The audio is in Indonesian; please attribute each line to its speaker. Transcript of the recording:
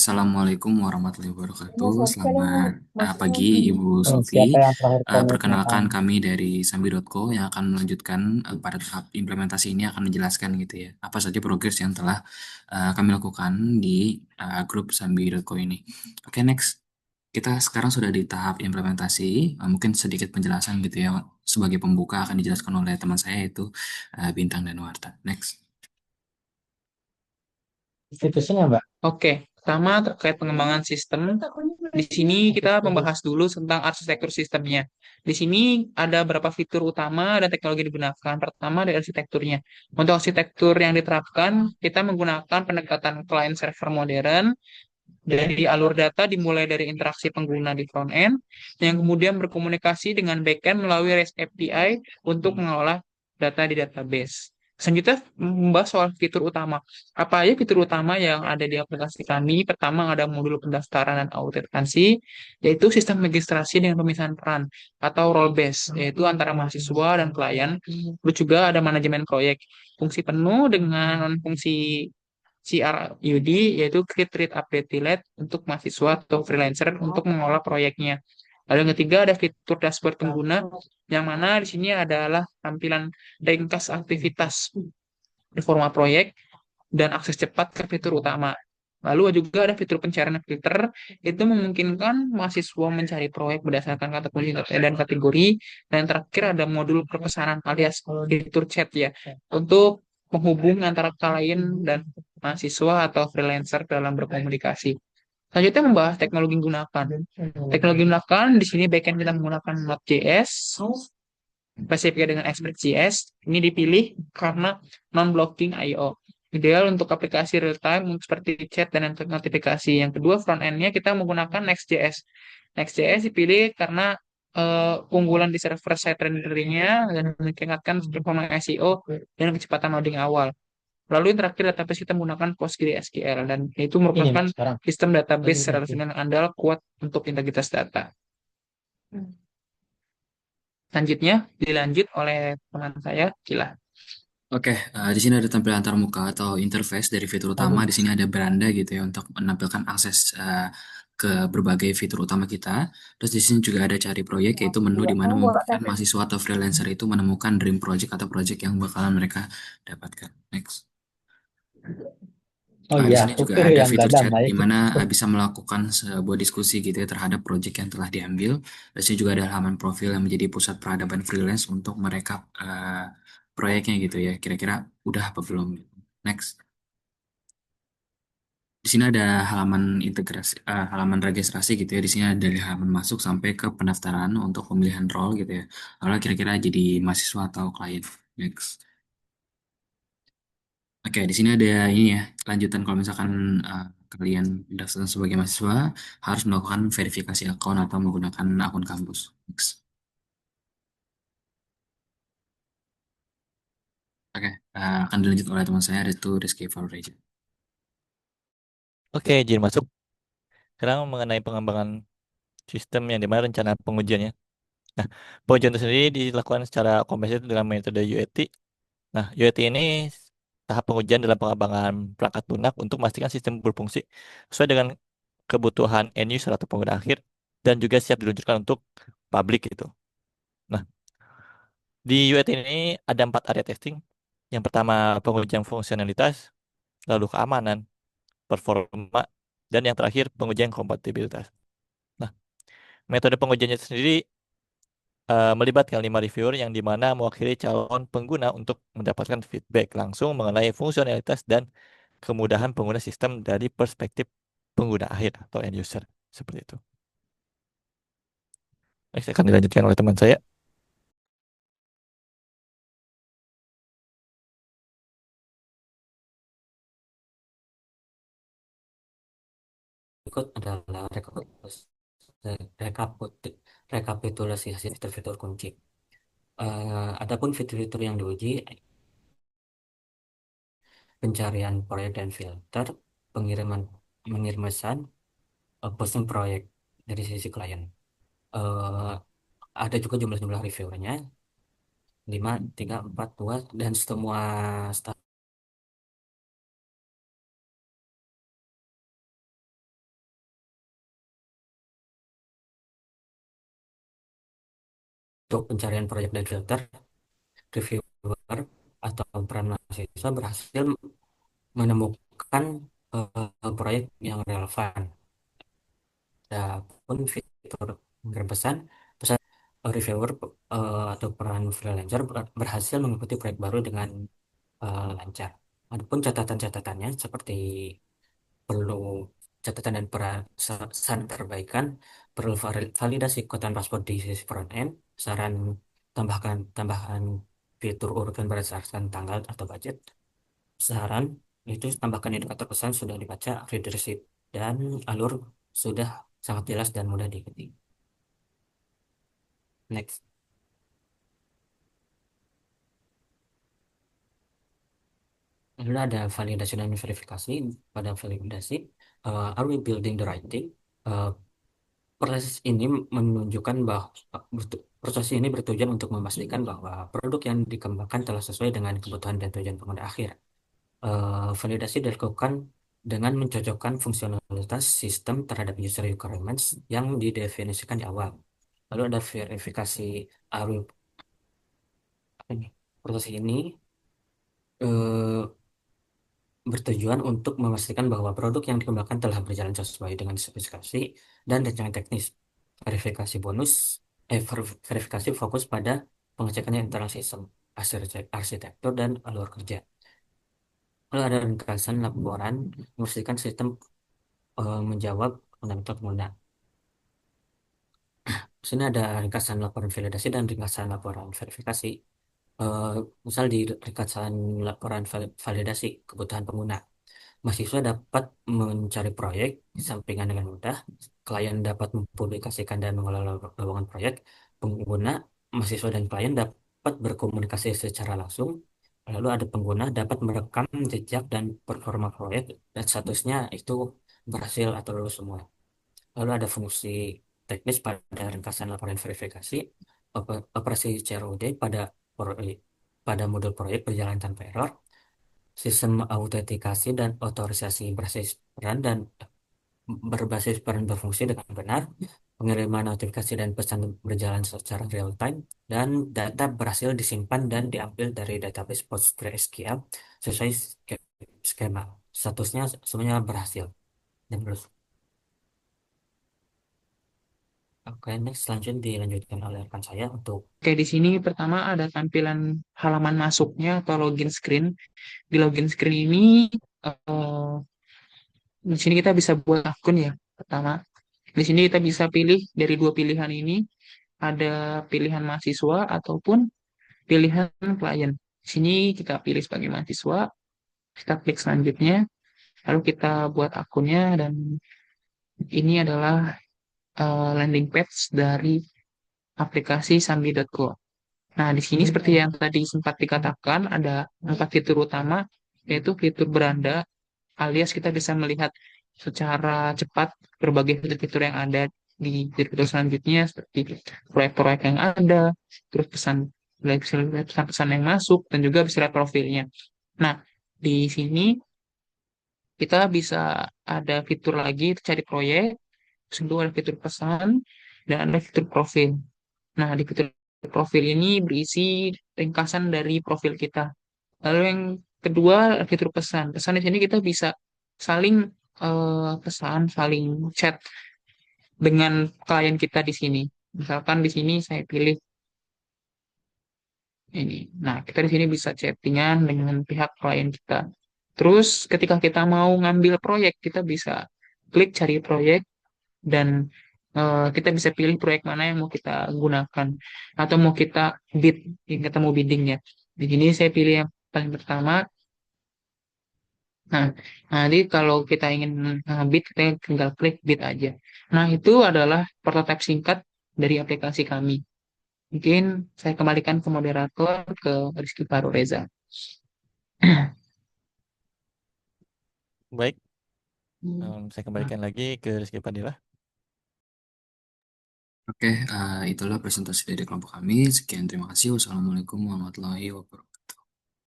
Speaker 1: Assalamualaikum warahmatullahi wabarakatuh. Selamat pagi Ibu Sulfi.
Speaker 2: Siapa yang terakhir
Speaker 1: Perkenalkan
Speaker 2: komitmen?
Speaker 1: kami dari Sambi.co yang akan melanjutkan pada tahap implementasi ini akan menjelaskan gitu ya. Apa saja progres yang telah kami lakukan di grup Sambi.co ini. Oke, next. Kita sekarang sudah di tahap implementasi. Mungkin sedikit penjelasan gitu ya. Sebagai pembuka akan dijelaskan oleh teman saya yaitu Bintang dan Warta. Next.
Speaker 2: Institusinya, Mbak.
Speaker 3: Oke, pertama terkait pengembangan sistem. Di sini kita membahas dulu tentang arsitektur sistemnya. Di sini ada beberapa fitur utama dan teknologi digunakan. Pertama dari arsitekturnya. Untuk arsitektur yang diterapkan, kita menggunakan pendekatan client server modern. Dari alur data dimulai dari interaksi pengguna di front end, yang kemudian berkomunikasi dengan backend melalui REST API untuk mengolah data di database. Selanjutnya membahas soal fitur utama. Apa aja fitur utama yang ada di aplikasi kami? Pertama ada modul pendaftaran dan autentikasi, yaitu sistem registrasi dengan pemisahan peran atau role based, yaitu antara mahasiswa dan klien. Lalu juga ada manajemen proyek, fungsi penuh dengan fungsi CRUD, yaitu Create, Read, Update, Delete untuk mahasiswa atau freelancer untuk mengolah proyeknya. Lalu yang ketiga ada fitur dashboard pengguna, yang mana di sini adalah tampilan ringkas aktivitas performa proyek dan akses cepat ke fitur utama. Lalu juga ada fitur pencarian filter, itu memungkinkan mahasiswa mencari proyek berdasarkan kategori dan kategori. Dan terakhir ada modul perpesanan alias fitur chat ya, untuk menghubung antara klien dan mahasiswa atau freelancer dalam berkomunikasi. Selanjutnya membahas teknologi yang digunakan. Teknologi yang digunakan di sini backend kita menggunakan Node.js, spesifik dengan Express.js. Ini dipilih karena non-blocking I/O. Ideal untuk aplikasi real time seperti chat dan notifikasi. Yang kedua, front end-nya kita menggunakan Next.js. Next.js dipilih karena keunggulan di server side rendering-nya dan meningkatkan performa SEO dan kecepatan loading awal. Lalu yang terakhir database kita menggunakan PostgreSQL dan itu
Speaker 2: Ini,
Speaker 3: merupakan
Speaker 2: Mbak, sekarang.
Speaker 3: sistem database secara resmi yang andal kuat untuk integritas data. Selanjutnya dilanjut oleh teman saya, Gila.
Speaker 1: Oke, di sini ada tampilan antar muka atau interface dari fitur utama. Di sini ada beranda gitu ya untuk menampilkan akses ke berbagai fitur utama kita. Terus di sini juga ada cari proyek, yaitu menu di mana memungkinkan mahasiswa atau freelancer itu menemukan dream project atau project yang bakalan mereka dapatkan. Next.
Speaker 2: Oh
Speaker 1: Di
Speaker 2: iya,
Speaker 1: sini
Speaker 2: aku
Speaker 1: juga
Speaker 2: kira
Speaker 1: ada
Speaker 2: yang
Speaker 1: fitur
Speaker 2: gadang
Speaker 1: chat
Speaker 2: lah
Speaker 1: di
Speaker 2: itu.
Speaker 1: mana bisa melakukan sebuah diskusi gitu ya terhadap project yang telah diambil. Di sini juga ada halaman profil yang menjadi pusat peradaban freelance untuk merekap proyeknya gitu ya. Kira-kira udah apa belum? Next. Di sini ada halaman integrasi, halaman registrasi gitu ya. Di sini ada dari halaman masuk sampai ke pendaftaran untuk pemilihan role gitu ya. Lalu kira-kira jadi mahasiswa atau klien. Next. Oke, di sini ada ini ya, lanjutan kalau misalkan kalian mendaftar sebagai mahasiswa harus melakukan verifikasi akun atau menggunakan akun kampus. Next. Oke, akan dilanjut oleh teman saya, yaitu Rizky Farureja.
Speaker 4: Oke, izin masuk. Sekarang mengenai pengembangan sistem yang dimana rencana pengujiannya. Nah, pengujian itu sendiri dilakukan secara komprehensif dengan metode UAT. Nah, UAT ini tahap pengujian dalam pengembangan perangkat lunak untuk memastikan sistem berfungsi sesuai dengan kebutuhan end user atau pengguna akhir dan juga siap diluncurkan untuk publik gitu. Nah, di UAT ini ada 4 area testing. Yang pertama pengujian fungsionalitas, lalu keamanan, performa, dan yang terakhir pengujian kompatibilitas. Nah, metode pengujiannya sendiri melibatkan 5 reviewer yang dimana mewakili calon pengguna untuk mendapatkan feedback langsung mengenai fungsionalitas dan kemudahan pengguna sistem dari perspektif pengguna akhir atau end user seperti itu. Next akan dilanjutkan oleh teman saya.
Speaker 5: Berikut adalah rekapitulasi rekapitulasi hasil fitur-fitur kunci. Adapun fitur-fitur yang diuji, pencarian proyek dan filter, pengiriman mengirim pesan, posting proyek dari sisi klien. Eh, ada juga jumlah-jumlah reviewernya, 5, 3, 4, 2, dan semua untuk pencarian proyek dan filter, reviewer atau peran mahasiswa berhasil menemukan proyek yang relevan. Adapun fitur pengirim pesan reviewer atau peran freelancer berhasil mengikuti proyek baru dengan lancar. Adapun catatan-catatannya seperti perlu catatan dan pesan perbaikan, perlu validasi kotaan paspor di sisi front end, saran tambahan fitur urutan berdasarkan tanggal atau budget, saran itu tambahkan indikator pesan sudah dibaca, read receipt, dan alur sudah sangat jelas dan mudah diikuti. Next. Lalu ada validasi dan verifikasi. Pada validasi, are we building the right thing? Eh, proses ini menunjukkan bahwa proses ini bertujuan untuk memastikan bahwa produk yang dikembangkan telah sesuai dengan kebutuhan dan tujuan pengguna akhir. Validasi dilakukan dengan mencocokkan fungsionalitas sistem terhadap user requirements yang didefinisikan di awal. Lalu ada verifikasi arus. Proses ini eh, bertujuan untuk memastikan bahwa produk yang dikembangkan telah berjalan sesuai dengan spesifikasi dan rencana teknis. Verifikasi bonus, verifikasi fokus pada pengecekan internal sistem, arsitektur, dan alur kerja. Lalu ada ringkasan laporan memastikan sistem menjawab fundamental pengguna. Di sini ada ringkasan laporan validasi dan ringkasan laporan verifikasi. Misal di ringkasan laporan validasi kebutuhan pengguna, mahasiswa dapat mencari proyek di sampingan dengan mudah, klien dapat mempublikasikan dan mengelola lowongan proyek, pengguna, mahasiswa dan klien dapat berkomunikasi secara langsung, lalu ada pengguna dapat merekam jejak dan performa proyek dan statusnya itu berhasil atau lulus semua. Lalu ada fungsi teknis pada ringkasan laporan verifikasi, operasi CROD pada modul proyek berjalan tanpa error, sistem autentikasi dan otorisasi berbasis peran berfungsi dengan benar, pengiriman notifikasi dan pesan berjalan secara real time, dan data berhasil disimpan dan diambil dari database PostgreSQL sesuai skema. Statusnya semuanya berhasil dan lulus. Oke, next selanjutnya dilanjutkan oleh rekan saya untuk
Speaker 3: Oke, di sini pertama ada tampilan halaman masuknya atau login screen. Di login screen ini, eh, di sini kita bisa buat akun ya. Pertama, di sini kita bisa pilih dari dua pilihan ini, ada pilihan mahasiswa ataupun pilihan klien. Di sini kita pilih sebagai mahasiswa, kita klik selanjutnya, lalu kita buat akunnya, dan ini adalah landing page dari aplikasi Sambi.co. Nah, di sini seperti yang tadi sempat dikatakan, ada 4 fitur utama, yaitu fitur beranda, alias kita bisa melihat secara cepat berbagai fitur-fitur yang ada di fitur selanjutnya, seperti proyek-proyek yang ada, terus pesan-pesan yang masuk, dan juga bisa lihat profilnya. Nah, di sini kita bisa ada fitur lagi, cari proyek, terus kedua ada fitur pesan, dan ada fitur profil. Nah, di fitur profil ini berisi ringkasan dari profil kita. Lalu yang kedua, fitur pesan. Pesan di sini kita bisa saling pesan, saling chat dengan klien kita di sini. Misalkan di sini saya pilih ini. Nah, kita di sini bisa chattingan dengan pihak klien kita. Terus ketika kita mau ngambil proyek, kita bisa klik cari proyek dan kita bisa pilih proyek mana yang mau kita gunakan atau mau kita bid, yang kita mau bidding ya. Di sini saya pilih yang paling pertama. Nah, jadi kalau kita ingin bid, kita tinggal klik bid aja. Nah, itu adalah prototipe singkat dari aplikasi kami. Mungkin saya kembalikan ke moderator, ke Rizky Faru Reza.
Speaker 4: Baik, saya kembalikan lagi ke Rizky Padilla.
Speaker 1: Oke, itulah presentasi dari kelompok kami. Sekian, terima kasih. Wassalamualaikum warahmatullahi wabarakatuh.